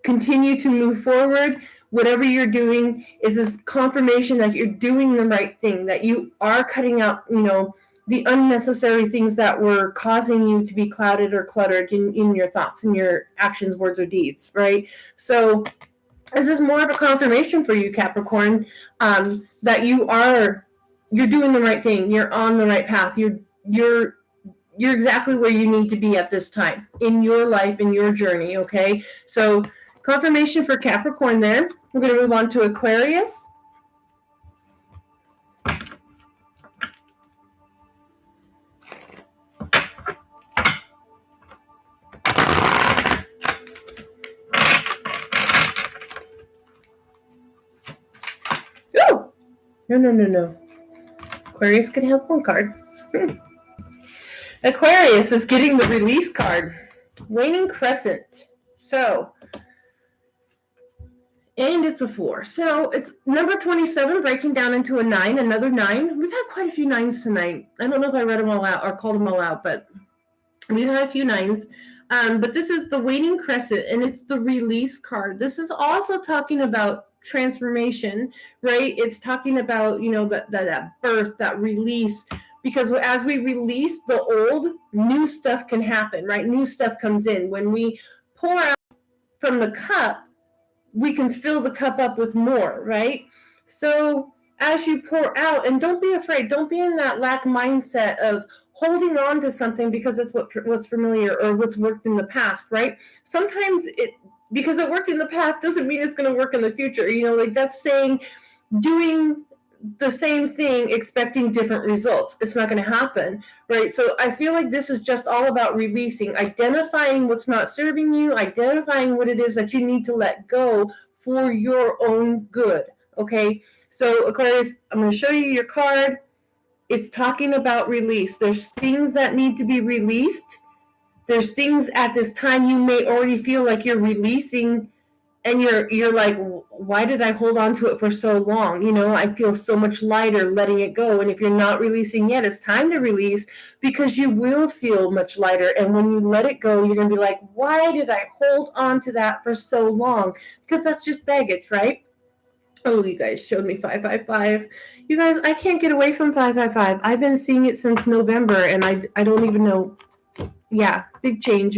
Continue to move forward. Whatever you're doing is this confirmation that you're doing the right thing, that you are cutting out, the unnecessary things that were causing you to be clouded or cluttered in your thoughts and your actions, words, or deeds, right? So this is more of a confirmation for you, Capricorn, that you're doing the right thing. You're on the right path. You're exactly where you need to be at this time in your life, in your journey, okay? So confirmation for Capricorn there. We're going to move on to Aquarius. Oh! No. Aquarius can have one card. Aquarius is getting the release card. Waning Crescent. So, and it's a 4. So it's number 27 breaking down into a 9, another 9. We've had quite a few 9s tonight. I don't know if I read them all out or called them all out, but we've had a few 9s. But this is the Waning Crescent, and it's the release card. This is also talking about transformation, right? It's talking about, that birth, that release. Because as we release the old, new stuff can happen, right? New stuff comes in. When we pour out from the cup, we can fill the cup up with more, right? So as you pour out, and don't be afraid, don't be in that lack mindset of holding on to something because it's what's familiar or what's worked in the past, right? Sometimes because it worked in the past doesn't mean it's going to work in the future. That's saying doing the same thing expecting different results. It's not going to happen, right? So I feel like this is just all about releasing, identifying what's not serving you, identifying what it is that you need to let go for your own good, okay? So Aquarius, I'm going to show you your card. It's talking about release. There's things that need to be released. There's things at this time you may already feel like you're releasing, and you're like, why did I hold on to it for so long? I feel so much lighter letting it go. And if you're not releasing yet, it's time to release, because you will feel much lighter. And when you let it go, you're going to be like, why did I hold on to that for so long? Because that's just baggage, right? Oh, you guys showed me 555. You guys, I can't get away from 555. I've been seeing it since November, and I don't even know. Yeah, big change.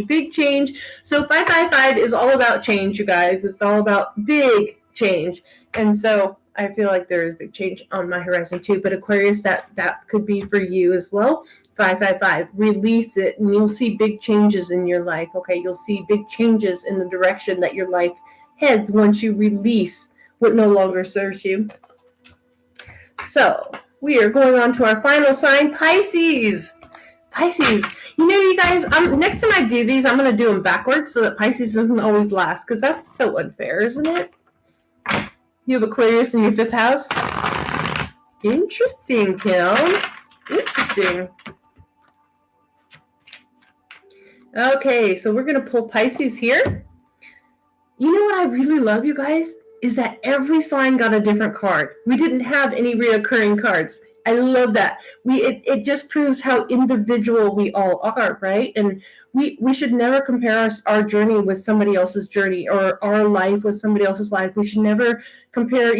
So 555 is all about change, you guys. It's all about big change. And so I feel like there is big change on my horizon too. But Aquarius, that could be for you as well. 555, release it, and you'll see big changes in your life, okay? You'll see big changes in the direction that your life heads once you release what no longer serves you. So we are going on to our final sign, Pisces. Pisces, you guys, next time I do these, I'm going to do them backwards so that Pisces doesn't always last, because that's so unfair, isn't it? You have Aquarius in your 5th house. Interesting, Kim. Interesting. Okay, so we're going to pull Pisces here. You know what I really love, you guys, is that every sign got a different card. We didn't have any reoccurring cards. I love that. It just proves how individual we all are, right? And we should never compare our journey with somebody else's journey, or our life with somebody else's life. We should never compare,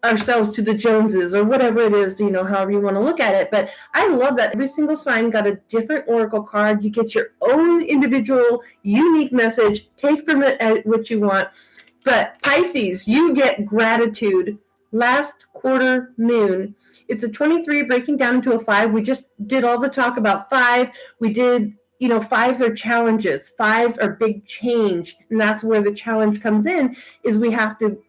ourselves to the Joneses or whatever it is, however you want to look at it. But I love that every single sign got a different oracle card. You get your own individual, unique message. Take from it what you want. But Pisces, you get gratitude. Last quarter moon. It's a 23 breaking down into a 5. We just did all the talk about 5. We did fives are challenges. Fives are big change. And that's where the challenge comes in, is we have to,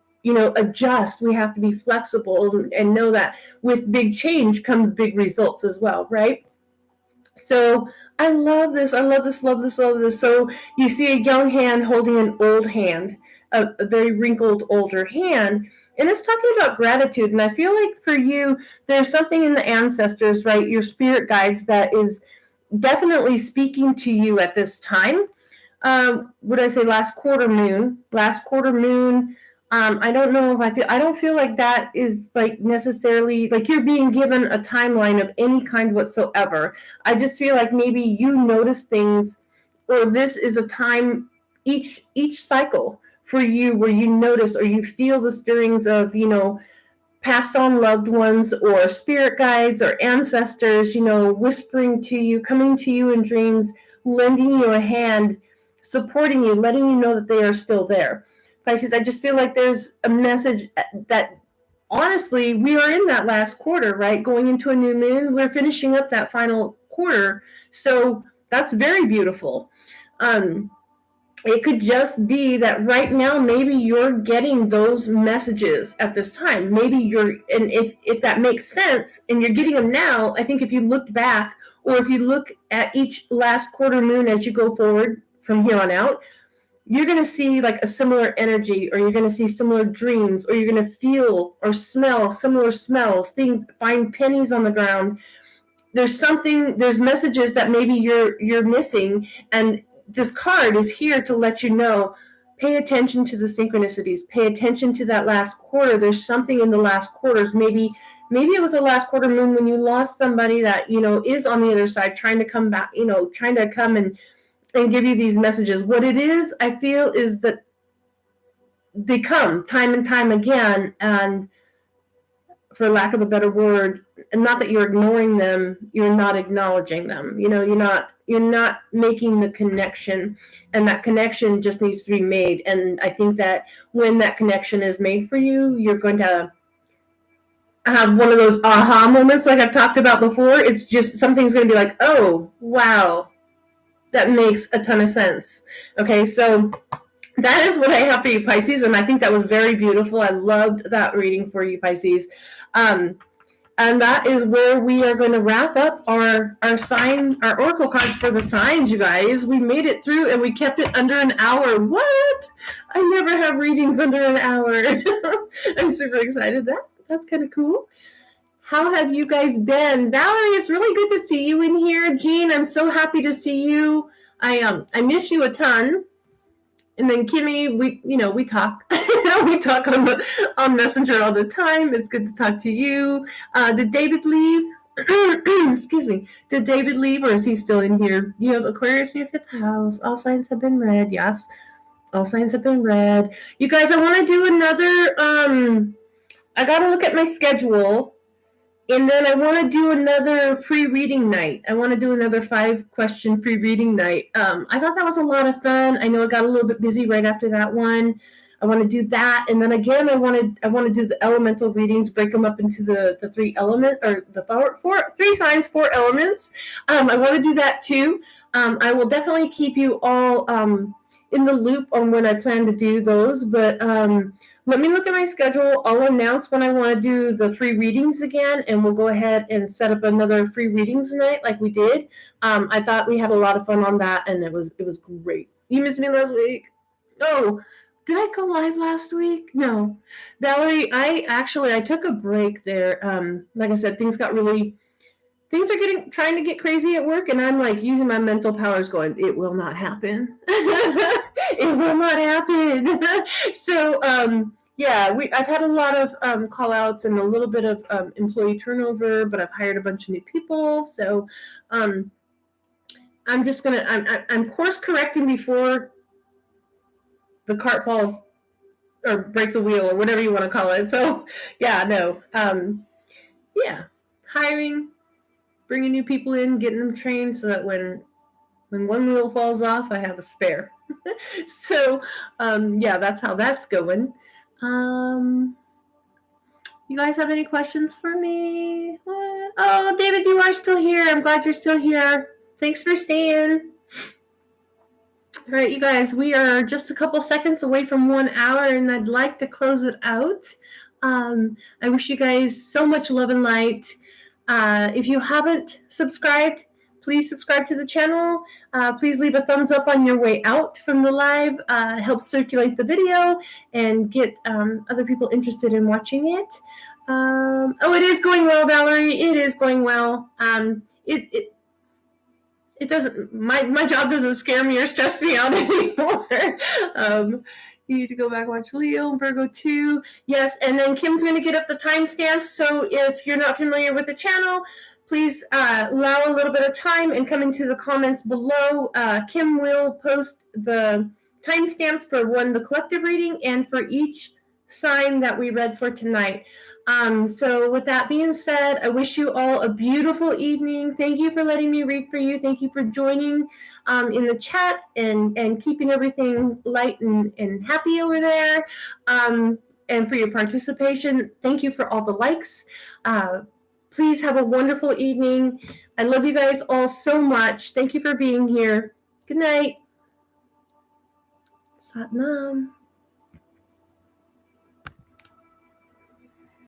adjust. We have to be flexible and know that with big change comes big results as well, right? So I love this. I love this, love this, love this. So you see a young hand holding an old hand, a very wrinkled older hand. And it's talking about gratitude. And I feel like for you, there's something in the ancestors, right? Your spirit guides that is definitely speaking to you at this time. What did I say? Last quarter moon. I don't know if I don't feel like that is like necessarily like you're being given a timeline of any kind whatsoever. I just feel like maybe you notice things, or this is a time each cycle for you where you notice or you feel the stirrings of, passed on loved ones or spirit guides or ancestors, whispering to you, coming to you in dreams, lending you a hand, supporting you, letting you know that they are still there. Pisces, I just feel like there's a message that honestly, we are in that last quarter, right? Going into a new moon, we're finishing up that final quarter. So that's very beautiful. It could just be that right now, maybe you're getting those messages at this time. Maybe and if that makes sense and you're getting them now, I think if you looked back, or if you look at each last quarter moon as you go forward from here on out, you're going to see like a similar energy, or you're going to see similar dreams, or you're going to feel or smell similar smells, things, find pennies on the ground. There's messages that maybe you're missing, and this card is here to let you know, pay attention to the synchronicities, pay attention to that last quarter. There's something in the last quarters. Maybe it was a last quarter moon when you lost somebody that, is on the other side, trying to come back, trying to come and give you these messages. What it is, I feel, is that they come time and time again, and for lack of a better word, and not that you're ignoring them, you're not acknowledging them. You're not making the connection, and that connection just needs to be made. And I think that when that connection is made for you, you're going to have one of those aha moments like I've talked about before. It's just something's going to be like, oh, wow, that makes a ton of sense. Okay, so that is what I have for you, Pisces, and I think that was very beautiful. I loved that reading for you, Pisces. And that is where we are going to wrap up our oracle cards for the signs, you guys. We made it through, and we kept it under an hour. What? I never have readings under an hour. I'm super excited. That's kind of cool. How have you guys been? Valerie, it's really good to see you in here. Jean, I'm so happy to see you. I miss you a ton. And then Kimmy, we talk. We talk on Messenger all the time. It's good to talk to you. Did David leave? Excuse me. Did David leave, or is he still in here? You have Aquarius in your 5th house. All signs have been read. Yes. All signs have been read. You guys, I want to do another, I got to look at my schedule. And then I want to do another free reading night. I want to do another 5-question free reading night. I thought that was a lot of fun. I know I got a little bit busy right after that one. I want to do that, and then again, I want to do the elemental readings, break them up into the 3 elements, or the 3 signs, 4 elements. I want to do that too. I will definitely keep you all in the loop on when I plan to do those, but let me look at my schedule. I'll announce when I want to do the free readings again, and we'll go ahead and set up another free readings night like we did. I thought we had a lot of fun on that, and it was great. You missed me last week? Oh, did I go live last week? No. Valerie, I took a break there. Like I said, things are trying to get crazy at work, and I'm like using my mental powers going, it will not happen. It will not happen. So, I've had a lot of call outs and a little bit of employee turnover, but I've hired a bunch of new people. So, I'm just going to, I'm course correcting before the cart falls or breaks a wheel or whatever you want to call it. So, hiring, bringing new people in, getting them trained so that when one wheel falls off, I have a spare. So, that's how that's going. You guys have any questions for me? Oh, David, you are still here. I'm glad you're still here. Thanks for staying. All right, you guys, we are just a couple seconds away from 1 hour, and I'd like to close it out. I wish you guys so much love and light. If you haven't subscribed, please subscribe to the channel. Please leave a thumbs up on your way out from the live. Helps circulate the video and get other people interested in watching it. It is going well, Valerie. It is going well. It doesn't, my job doesn't scare me or stress me out anymore. You need to go back and watch Leo, Virgo 2. Yes, and then Kim's going to get up the timestamps. So if you're not familiar with the channel, please allow a little bit of time and come into the comments below. Kim will post the timestamps for the collective reading and for each sign that we read for tonight. So with that being said, I wish you all a beautiful evening. Thank you for letting me read for you. Thank you for joining in the chat and keeping everything light and happy over there. And for your participation. Thank you for all the likes. Please have a wonderful evening. I love you guys all so much. Thank you for being here. Good night. Sat Nam.